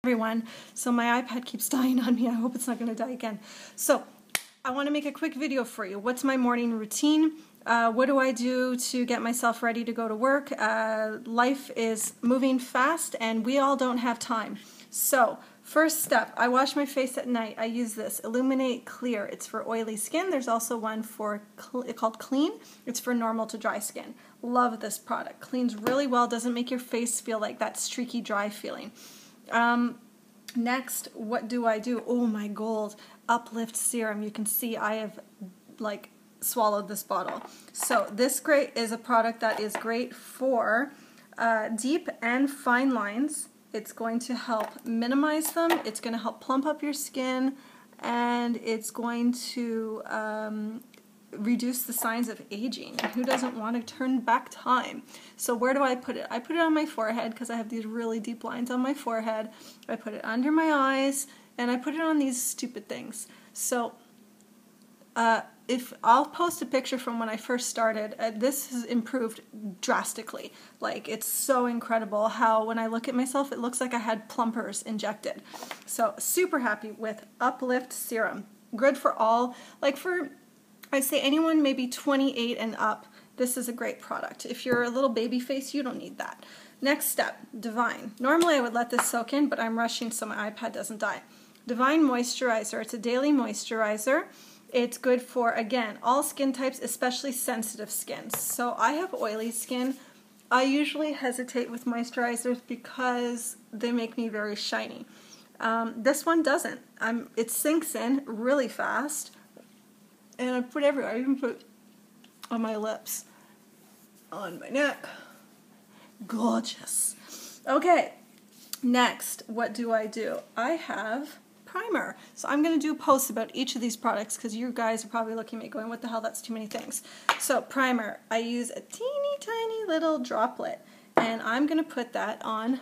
Everyone. So my iPad keeps dying on me. I hope it's not going to die again. So I want to make a quick video for you. What's my morning routine? What do I do to get myself ready to go to work? Life is moving fast and we all don't have time. So first step, I wash my face at night. I use this Illuminate Clear. It's for oily skin. There's also one called Clean. It's for normal to dry skin. Love this product. Cleans really well. Doesn't make your face feel like that streaky dry feeling. Next, what do I do? Oh, my gold Uplift Serum. You can see I have like swallowed this bottle. So this is a product that is great for deep and fine lines. It's going to help minimize them. It's going to help plump up your skin, and it's going to reduce the signs of aging. Who doesn't want to turn back time? So where do I put it? I put it on my forehead because I have these really deep lines on my forehead. I put it under my eyes, and I put it on these stupid things. So if I'll post a picture from when I first started, this has improved drastically. Like, it's so incredible how when I look at myself, it looks like I had plumpers injected. So super happy with Uplift Serum. Good for all, like for, I'd say anyone maybe 28 and up, this is a great product. If you're a little baby face, you don't need that. Next step, Divine. Normally I would let this soak in, but I'm rushing so my iPad doesn't die. Divine Moisturizer. It's a daily moisturizer. It's good for, again, all skin types, especially sensitive skins. So I have oily skin. I usually hesitate with moisturizers because they make me very shiny. This one doesn't. It sinks in really fast. And I put everywhere. I even put on my lips, on my neck. Gorgeous. Okay, next, what do? I have primer. So I'm going to do a post about each of these products because you guys are probably looking at me going, what the hell, that's too many things. So primer, I use a teeny tiny little droplet, and I'm going to put that on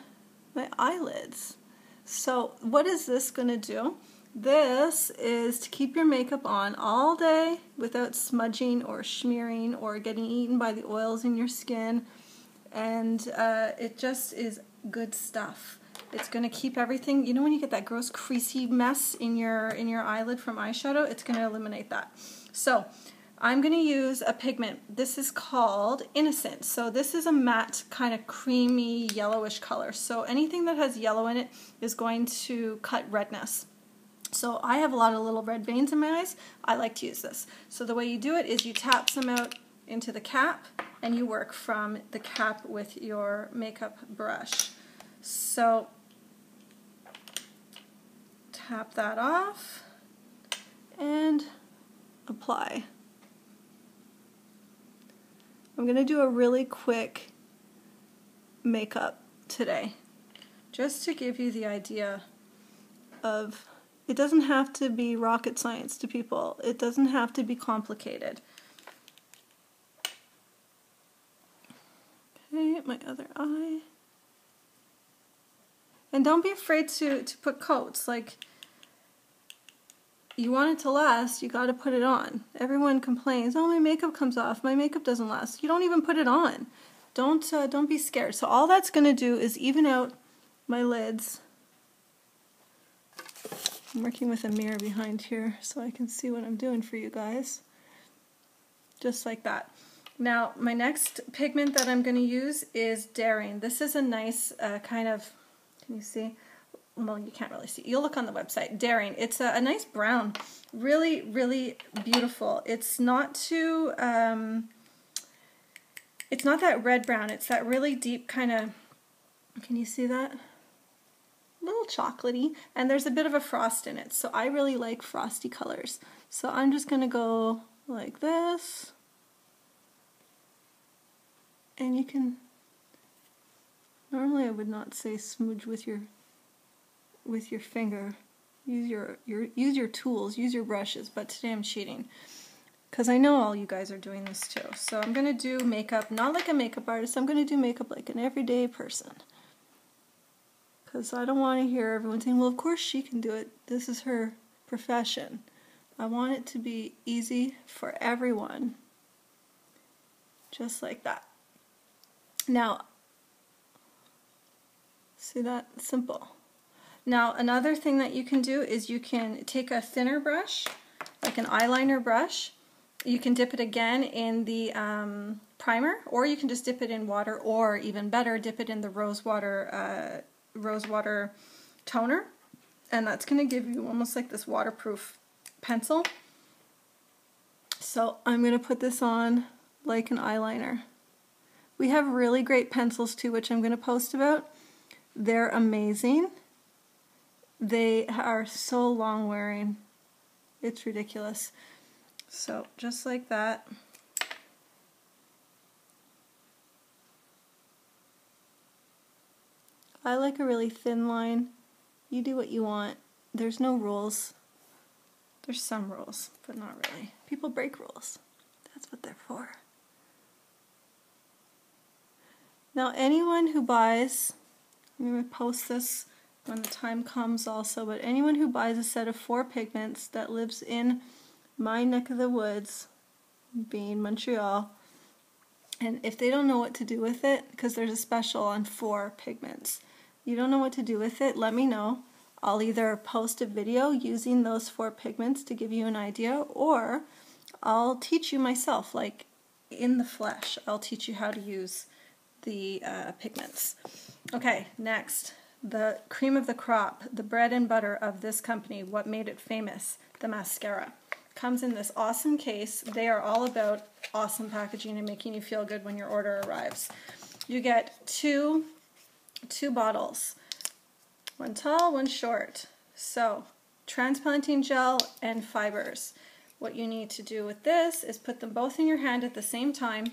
my eyelids. So what is this going to do? This is to keep your makeup on all day without smudging or smearing or getting eaten by the oils in your skin, and it just is good stuff. It's going to keep everything, you know when you get that gross creasy mess in your eyelid from eyeshadow, it's going to eliminate that. So I'm going to use a pigment. This is called Innocent. So this is a matte kind of creamy yellowish color. So anything that has yellow in it is going to cut redness. So I have a lot of little red veins in my eyes. I like to use this. So the way you do it is you tap some out into the cap, and you work from the cap with your makeup brush. So tap that off and apply. I'm going to do a really quick makeup today, just to give you the idea of, it doesn't have to be rocket science to people. It doesn't have to be complicated. Okay, my other eye. And don't be afraid to put coats. Like, you want it to last, you got to put it on. Everyone complains, oh, my makeup comes off, my makeup doesn't last. You don't even put it on. Don't be scared. So all that's going to do is even out my lids. I'm working with a mirror behind here so I can see what I'm doing for you guys. Just like that. Now, my next pigment that I'm going to use is Daring. This is a nice kind of, can you see? Well, you can't really see. You'll look on the website. Daring. It's a nice brown. Really, really beautiful. It's not too, it's not that red brown. It's that really deep kind of, can you see that? A little chocolatey, and there's a bit of a frost in it, so I really like frosty colors. So I'm just going to go like this, and you can, normally I would not say smudge with your finger. Use your tools, use your brushes, but today I'm cheating because I know all you guys are doing this too. So I'm going to do makeup, not like a makeup artist, I'm going to do makeup like an everyday person. Because I don't want to hear everyone saying, well, of course she can do it. This is her profession. I want it to be easy for everyone. Just like that. Now, see that? Simple. Now another thing that you can do is you can take a thinner brush, like an eyeliner brush. You can dip it again in the primer, or you can just dip it in water, or even better, dip it in the rose water toner, and that's going to give you almost like this waterproof pencil. So I'm going to put this on like an eyeliner. We have really great pencils too, which I'm going to post about. They're amazing. They are so long wearing. It's ridiculous. So just like that. I like a really thin line. You do what you want. There's no rules. There's some rules, but not really. People break rules. That's what they're for. Now anyone who buys, I'm going to post this when the time comes also, but anyone who buys a set of 4 pigments that lives in my neck of the woods, being Montreal, and if they don't know what to do with it, because there's a special on 4 pigments, you don't know what to do with it, let me know. I'll either post a video using those 4 pigments to give you an idea, or I'll teach you myself, like in the flesh. I'll teach you how to use the pigments. Okay, next, the cream of the crop, the bread and butter of this company, what made it famous, the mascara. Comes in this awesome case. They are all about awesome packaging and making you feel good when your order arrives. You get two bottles, one tall, one short. So, transplanting gel and fibers. What you need to do with this is put them both in your hand at the same time,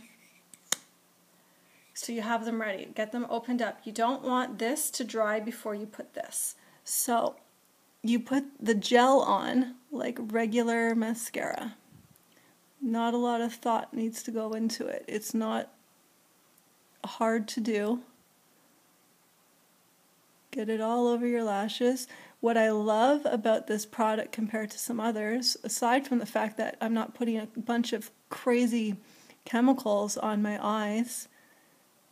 so you have them ready. Get them opened up. You don't want this to dry before you put this. So you put the gel on like regular mascara. Not a lot of thought needs to go into it. It's not hard to do. Get it all over your lashes. What I love about this product compared to some others, aside from the fact that I'm not putting a bunch of crazy chemicals on my eyes,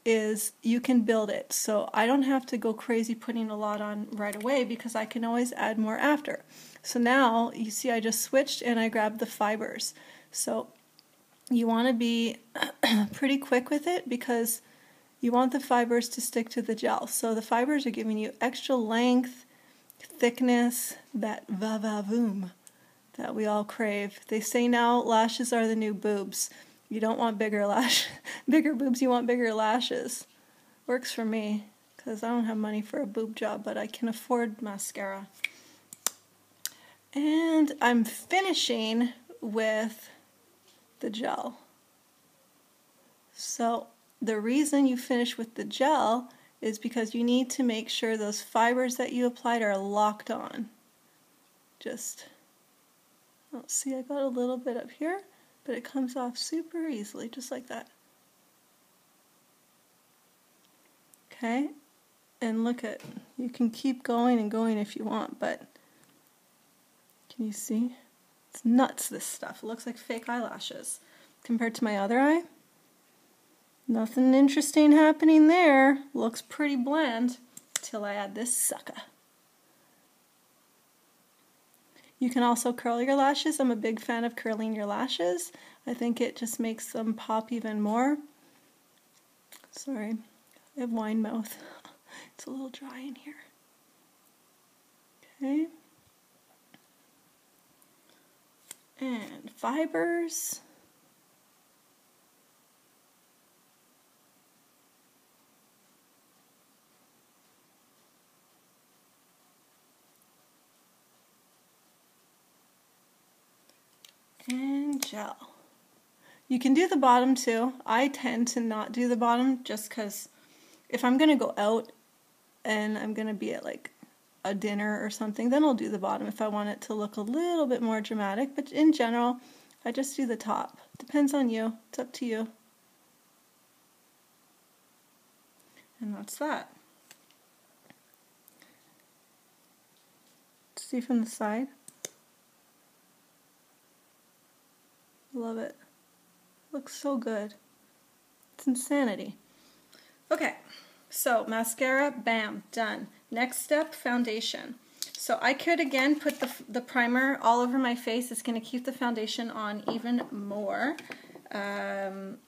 is you can build it. So I don't have to go crazy putting a lot on right away because I can always add more after. So now you see I just switched and I grabbed the fibers. So you want to be pretty quick with it because you want the fibers to stick to the gel. So the fibers are giving you extra length, thickness, that va-va-voom that we all crave. They say now lashes are the new boobs. You don't want bigger boobs, you want bigger lashes. Works for me, because I don't have money for a boob job, but I can afford mascara. And I'm finishing with the gel. So the reason you finish with the gel is because you need to make sure those fibers that you applied are locked on. See, I got a little bit up here, but it comes off super easily, just like that. Okay, and look at, you can keep going and going if you want, but can you see? It's nuts, this stuff. It looks like fake eyelashes. Compared to my other eye, nothing interesting happening there. Looks pretty bland till I add this sucker. You can also curl your lashes. I'm a big fan of curling your lashes. I think it just makes them pop even more. Sorry, I have wine mouth. It's a little dry in here. Okay. And fibers. And gel. You can do the bottom too. I tend to not do the bottom just because if I'm going to go out and I'm going to be at like a dinner or something, then I'll do the bottom if I want it to look a little bit more dramatic. But in general, I just do the top. Depends on you. It's up to you. And that's that. See from the side? Love it. Looks so good. It's insanity. Okay, so mascara, bam, done. Next step, foundation. So I could again put the primer all over my face. It's going to keep the foundation on even more. And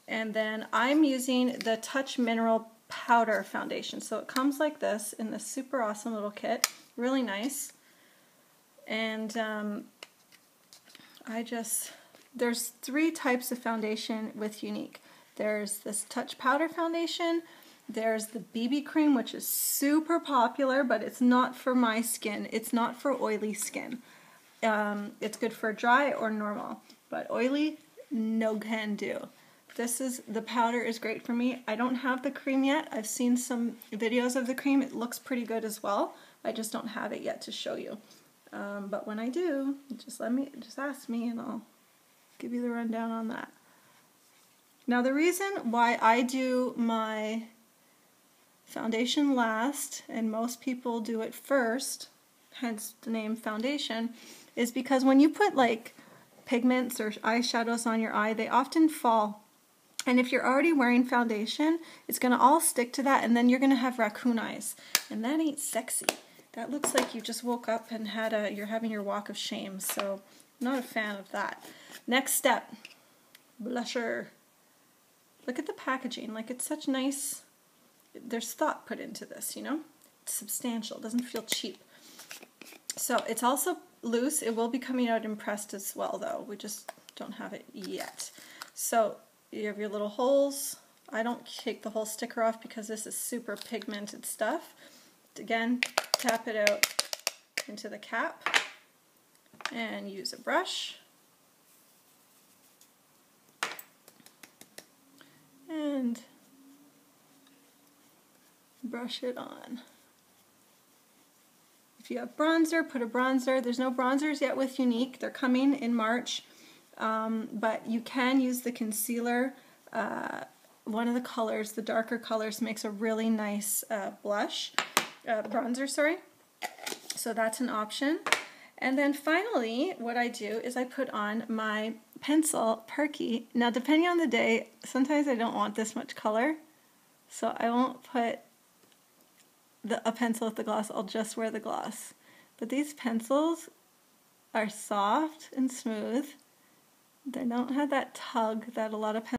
then I'm using the Touch Mineral Powder Foundation. So it comes like this in this super awesome little kit. Really nice. And there's 3 types of foundation with Younique. There's this Touch Powder Foundation. There's the BB Cream, which is super popular, but it's not for my skin. It's not for oily skin. It's good for dry or normal, but oily, no can do. The powder is great for me. I don't have the cream yet. I've seen some videos of the cream. It looks pretty good as well. I just don't have it yet to show you. But when I do, just ask me and I'll give you the rundown on that. Now the reason why I do my foundation last, and most people do it first, hence the name foundation, is because when you put like pigments or eyeshadows on your eye, they often fall. And if you're already wearing foundation, it's going to all stick to that, and then you're going to have raccoon eyes. And that ain't sexy. That looks like you just woke up and you're having your walk of shame, so I'm not a fan of that. Next step, blusher. Look at the packaging, like it's such nice, there's thought put into this, you know? It's substantial, it doesn't feel cheap. So it's also loose. It will be coming out impressed as well though. We just don't have it yet. So you have your little holes. I don't take the whole sticker off because this is super pigmented stuff. Again, tap it out into the cap and use a brush. And brush it on. If you have bronzer, put a bronzer. There's no bronzers yet with Younique. They're coming in March. But you can use the concealer. One of the colors, the darker colors, makes a really nice bronzer, sorry. So that's an option. And then finally, what I do is I put on my pencil Perky. Now, depending on the day, sometimes I don't want this much color, so I won't put a pencil with the gloss. I'll just wear the gloss. But these pencils are soft and smooth. They don't have that tug that a lot of pencils